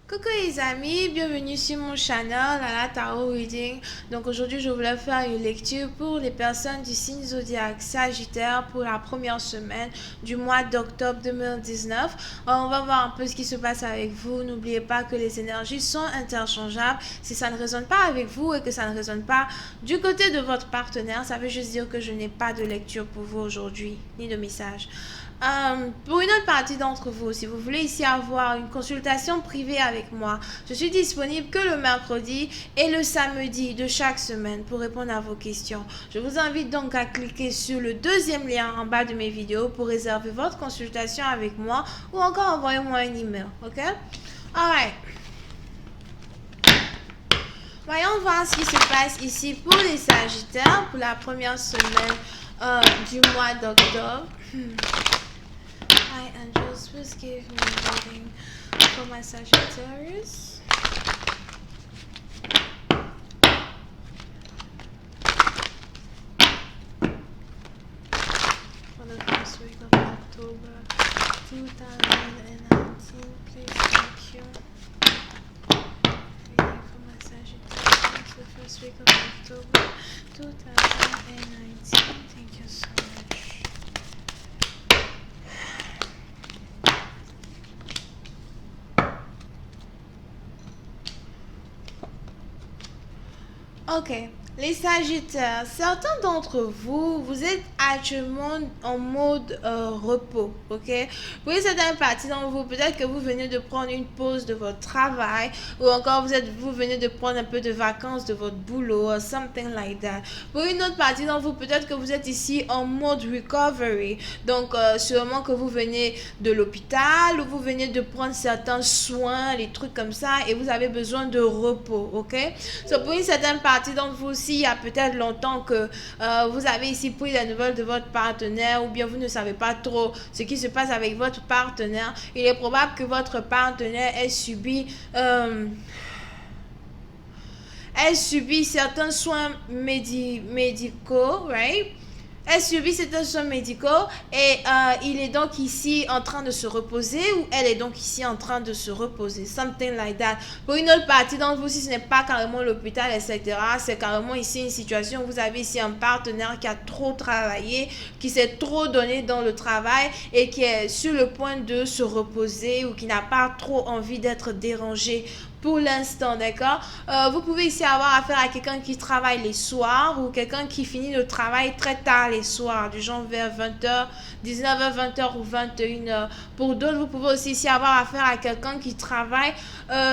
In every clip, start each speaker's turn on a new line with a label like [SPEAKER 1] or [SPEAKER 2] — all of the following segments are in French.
[SPEAKER 1] Coucou les amis, bienvenue sur mon channel Lala Tarot Reading. Donc aujourd'hui je voulais faire une lecture pour les personnes du signe zodiaque Sagittaire pour la première semaine du mois d'octobre 2019. On va voir un peu ce qui se passe avec vous. N'oubliez pas que les énergies sont interchangeables. Si ça ne résonne pas avec vous et que ça ne résonne pas du côté de votre partenaire, ça veut juste dire que je n'ai pas de lecture pour vous aujourd'hui, ni de message. Pour une autre partie d'entre vous, si vous voulez ici avoir une consultation privée avec moi, je suis disponible que le mercredi et le samedi de chaque semaine pour répondre à vos questions. Je vous invite donc à cliquer sur le deuxième lien en bas de mes vidéos pour réserver votre consultation avec moi ou encore envoyez-moi un email, ok? Alright. Voyons voir ce qui se passe ici pour les Sagittaires pour la première semaine du mois d'octobre. Hi angels, please give me a reading for my Sagittarius. For the first week of October 2019, please, thank you. Reading for my Sagittarius, the first week of October 2019. Thank you so much. Ok, les Sagittaires, certains d'entre vous, vous êtes actuellement en mode repos, ok? Pour certaines parties d'entre vous, peut-être que vous venez de prendre une pause de votre travail ou encore vous venez de prendre un peu de vacances de votre boulot or something like that. Pour une autre partie d'entre vous, peut-être que vous êtes ici en mode recovery, donc sûrement que vous venez de l'hôpital ou vous venez de prendre certains soins, les trucs comme ça et vous avez besoin de repos, ok? So, pour une certaine partie d'entre vous aussi, il y a peut-être longtemps que vous avez ici pris la nouvelle de votre partenaire ou bien vous ne savez pas trop ce qui se passe avec votre partenaire. Il est probable que votre partenaire ait subi certains soins médicaux, right? Elle subit certains soins médicaux et il est donc ici en train de se reposer ou elle est donc ici en train de se reposer. Something like that. Pour une autre partie d'entre vous, si ce n'est pas carrément l'hôpital, etc., c'est carrément ici une situation où vous avez ici un partenaire qui a trop travaillé, qui s'est trop donné dans le travail et qui est sur le point de se reposer ou qui n'a pas trop envie d'être dérangé pour l'instant, d'accord? Vous pouvez ici avoir affaire à quelqu'un qui travaille les soirs ou quelqu'un qui finit le travail très tard les soirs, du genre vers 20h, 19h, 20h ou 21h. Pour d'autres, vous pouvez aussi ici avoir affaire à quelqu'un qui travaille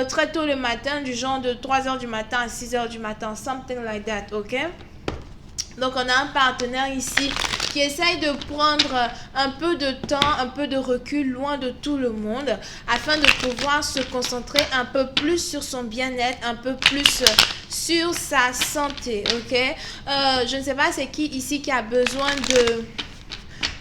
[SPEAKER 1] très tôt le matin, du genre de 3h du matin à 6h du matin, something like that, ok? Donc, on a un partenaire ici qui essaye de prendre un peu de temps, un peu de recul loin de tout le monde afin de pouvoir se concentrer un peu plus sur son bien-être, un peu plus sur sa santé, ok? Je ne sais pas c'est qui ici qui a besoin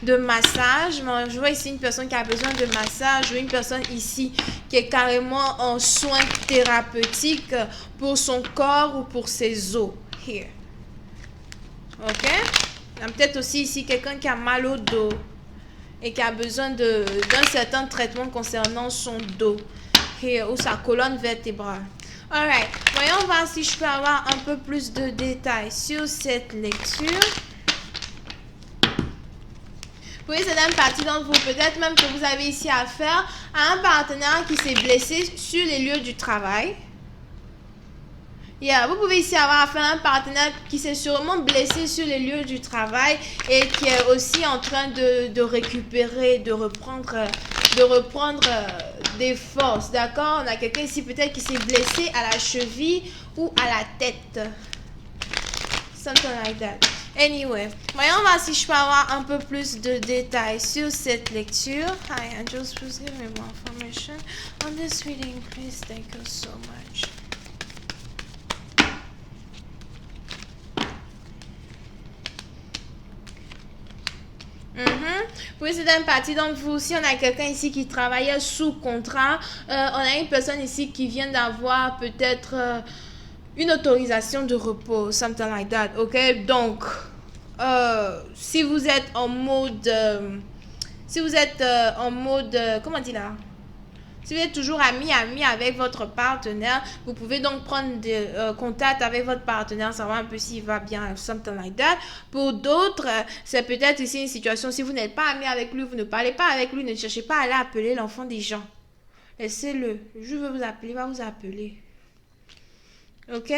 [SPEAKER 1] de massage. Je vois ici une personne qui a besoin de massage ou une personne ici qui est carrément en soins thérapeutiques pour son corps ou pour ses os. Here. Ok? Il y a peut-être aussi ici quelqu'un qui a mal au dos et qui a besoin d'un certain traitement concernant son dos ou sa colonne vertébrale. Alright, voyons voir si je peux avoir un peu plus de détails sur cette lecture. Pour certaines parties d'entre vous, peut-être même que vous avez ici affaire à un partenaire qui s'est blessé sur les lieux du travail. Vous pouvez ici avoir affaire à un partenaire qui s'est sûrement blessé sur les lieux du travail et qui est aussi en train de récupérer, de reprendre des forces, d'accord? On a quelqu'un ici peut-être qui s'est blessé à la cheville ou à la tête. Something like that. Anyway, voyons voir si je peux avoir un peu plus de détails sur cette lecture. Hi, angels, please give me more information on this reading, please. Thank you so much. Pour certaines parties d'entre vous, si on a quelqu'un ici qui travaillait sous contrat, on a une personne ici qui vient d'avoir peut-être une autorisation de repos, something like that, ok? Donc, si vous êtes en mode Si vous êtes en mode, comment dire là? Si vous êtes toujours ami avec votre partenaire, vous pouvez donc prendre des contacts avec votre partenaire, savoir un peu s'il va bien, something like that. Pour d'autres, c'est peut-être ici une situation, si vous n'êtes pas ami avec lui, vous ne parlez pas avec lui, ne cherchez pas à aller appeler l'enfant des gens. Laissez-le. Je veux vous appeler, il va vous appeler. Ok?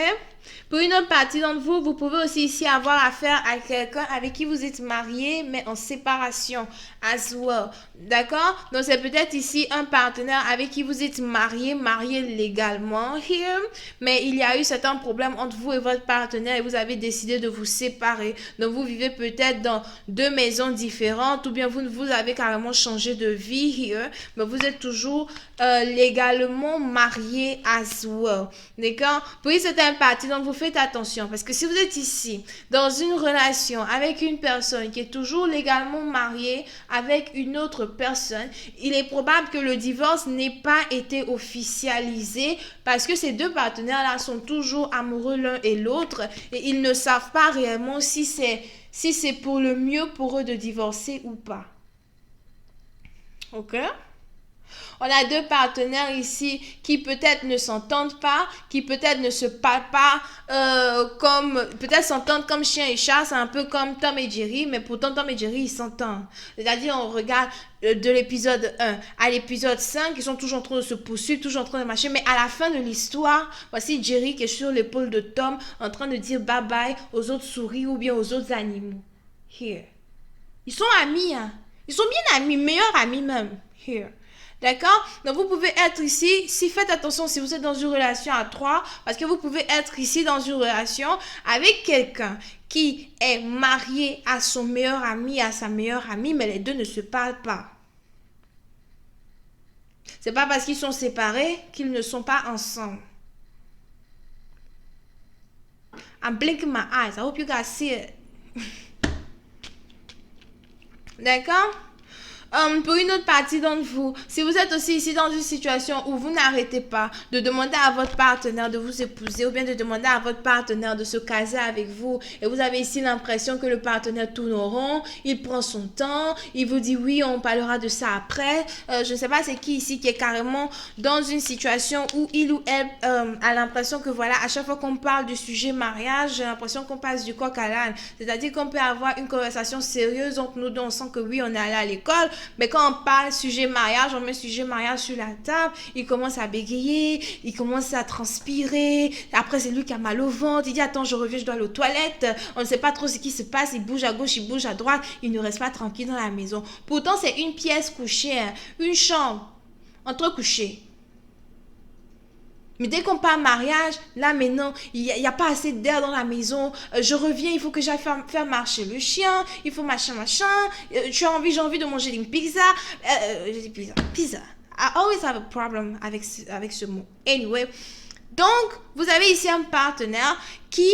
[SPEAKER 1] Pour une autre partie d'entre vous, vous pouvez aussi ici avoir affaire à quelqu'un avec qui vous êtes marié, mais en séparation as well. D'accord? Donc, c'est peut-être ici un partenaire avec qui vous êtes marié légalement here, mais il y a eu certains problèmes entre vous et votre partenaire et vous avez décidé de vous séparer. Donc, vous vivez peut-être dans deux maisons différentes ou bien vous avez carrément changé de vie here, mais vous êtes toujours légalement marié as well. D'accord? Pour certaines parties, donc vous faites attention parce que si vous êtes ici dans une relation avec une personne qui est toujours légalement mariée avec une autre personne, il est probable que le divorce n'ait pas été officialisé parce que ces deux partenaires-là sont toujours amoureux l'un et l'autre et ils ne savent pas réellement si c'est pour le mieux pour eux de divorcer ou pas. Ok? On a deux partenaires ici qui peut-être ne s'entendent pas, qui peut-être ne se parlent pas peut-être s'entendent comme chien et chat, c'est un peu comme Tom et Jerry, mais pourtant Tom et Jerry, ils s'entendent. C'est-à-dire, on regarde de l'épisode 1 à l'épisode 5, ils sont toujours en train de se poursuivre, toujours en train de marcher, mais à la fin de l'histoire, voici Jerry qui est sur l'épaule de Tom, en train de dire bye-bye aux autres souris ou bien aux autres animaux. Here. Ils sont amis, hein. Ils sont bien amis, meilleurs amis même. Here. D'accord? Donc, vous pouvez être ici, si faites attention si vous êtes dans une relation à trois, parce que vous pouvez être ici dans une relation avec quelqu'un qui est marié à son meilleur ami, à sa meilleure amie, mais les deux ne se parlent pas. C'est pas parce qu'ils sont séparés qu'ils ne sont pas ensemble. I'm blinking my eyes. I hope you guys see it. D'accord? Pour une autre partie d'entre vous, si vous êtes aussi ici dans une situation où vous n'arrêtez pas de demander à votre partenaire de vous épouser ou bien de demander à votre partenaire de se caser avec vous et vous avez ici l'impression que le partenaire tourne au rond, il prend son temps, il vous dit oui, on parlera de ça après. Je ne sais pas c'est qui ici qui est carrément dans une situation où il ou elle a l'impression que voilà, à chaque fois qu'on parle du sujet mariage, j'ai l'impression qu'on passe du coq à l'âne. C'est-à-dire qu'on peut avoir une conversation sérieuse entre nous deux, on sent que oui, on est allé à l'école, mais quand on parle sujet mariage, on met sujet mariage sur la table, il commence à bégayer, il commence à transpirer, après c'est lui qui a mal au ventre, il dit attends je reviens, je dois aller aux toilettes, on ne sait pas trop ce qui se passe, il bouge à gauche, il bouge à droite, il ne reste pas tranquille dans la maison. Pourtant c'est une pièce couchée, hein, une chambre, entre couchés. Mais dès qu'on parle mariage, là maintenant, il n'y a pas assez d'air dans la maison. Je reviens, il faut que j'aille faire marcher le chien. Il faut machin. J'ai envie de manger une pizza. Pizza. I always have a problem avec ce mot. Anyway. Donc, vous avez ici un partenaire qui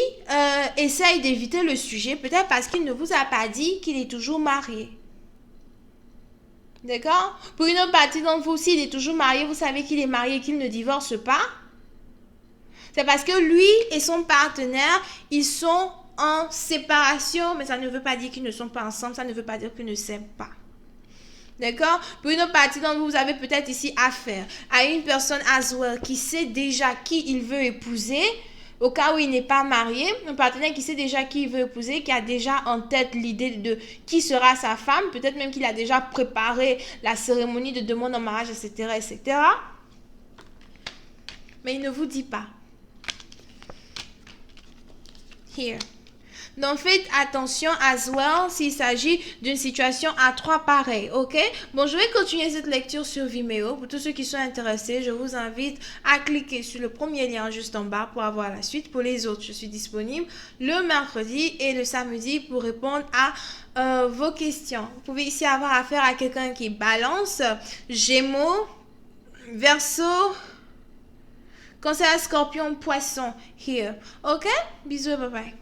[SPEAKER 1] essaye d'éviter le sujet, peut-être parce qu'il ne vous a pas dit qu'il est toujours marié. D'accord? Pour une autre partie d'entre vous, s'il est toujours marié, vous savez qu'il est marié et qu'il ne divorce pas. C'est parce que lui et son partenaire, ils sont en séparation, mais ça ne veut pas dire qu'ils ne sont pas ensemble, ça ne veut pas dire qu'ils ne s'aiment pas. D'accord? Pour une autre partie d'entre vous, vous avez peut-être ici affaire à une personne as well qui sait déjà qui il veut épouser, au cas où il n'est pas marié, un partenaire qui sait déjà qui il veut épouser, qui a déjà en tête l'idée de qui sera sa femme, peut-être même qu'il a déjà préparé la cérémonie de demande en mariage, etc. Mais il ne vous dit pas. Here. Donc, faites attention as well s'il s'agit d'une situation à trois pareilles, ok? Bon, je vais continuer cette lecture sur Vimeo. Pour tous ceux qui sont intéressés, je vous invite à cliquer sur le premier lien juste en bas pour avoir la suite. Pour les autres, je suis disponible le mercredi et le samedi pour répondre à vos questions. Vous pouvez ici avoir affaire à quelqu'un qui balance, Gémeaux, Verseau, Cancer, Scorpion, Poisson, here. Ok? Bisous, bye bye.